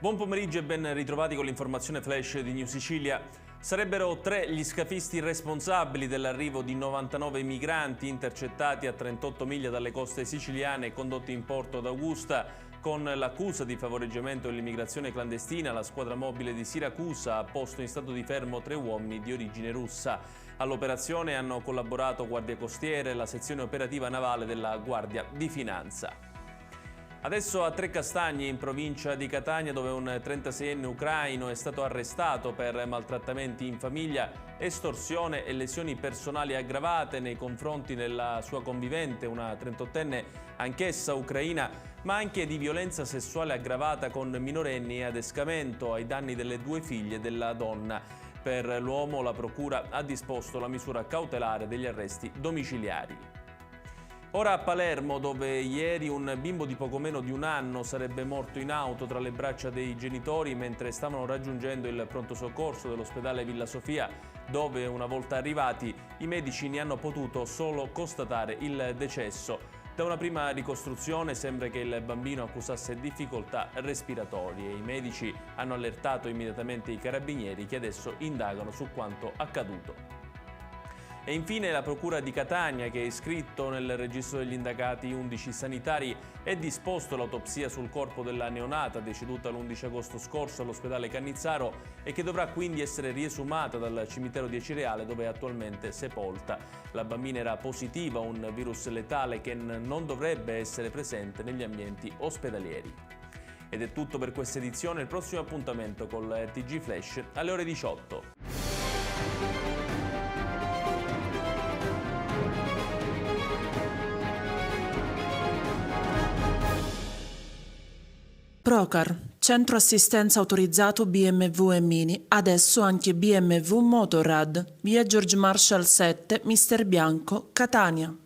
Buon pomeriggio e ben ritrovati con l'informazione flash di New Sicilia. Sarebbero 3 gli scafisti responsabili dell'arrivo di 99 migranti intercettati a 38 miglia dalle coste siciliane e condotti in porto ad Augusta. Con l'accusa di favoreggiamento dell'immigrazione clandestina, la squadra mobile di Siracusa ha posto in stato di fermo 3 uomini di origine russa. All'operazione hanno collaborato Guardia Costiere e la sezione operativa navale della Guardia di Finanza. Adesso a Trecastagni, in provincia di Catania, dove un 36enne ucraino è stato arrestato per maltrattamenti in famiglia, estorsione e lesioni personali aggravate nei confronti della sua convivente, una 38enne anch'essa ucraina, ma anche di violenza sessuale aggravata con minorenni e adescamento ai danni delle 2 figlie della donna. Per l'uomo la procura ha disposto la misura cautelare degli arresti domiciliari. Ora a Palermo, dove ieri un bimbo di poco meno di 1 anno sarebbe morto in auto tra le braccia dei genitori mentre stavano raggiungendo il pronto soccorso dell'ospedale Villa Sofia, dove una volta arrivati i medici ne hanno potuto solo constatare il decesso. Da una prima ricostruzione sembra che il bambino accusasse difficoltà respiratorie. I medici hanno allertato immediatamente i carabinieri che adesso indagano su quanto accaduto. E infine la Procura di Catania, che ha iscritto nel registro degli indagati 11 sanitari e disposto l'autopsia sul corpo della neonata deceduta l'11 agosto scorso all'ospedale Cannizzaro e che dovrà quindi essere riesumata dal cimitero di Cireale, dove è attualmente sepolta. La bambina era positiva a un virus letale che non dovrebbe essere presente negli ambienti ospedalieri. Ed è tutto per questa edizione. Il prossimo appuntamento col TG Flash alle ore 18. Procar, centro assistenza autorizzato BMW e Mini, adesso anche BMW Motorrad, via George Marshall 7, Mister Bianco, Catania.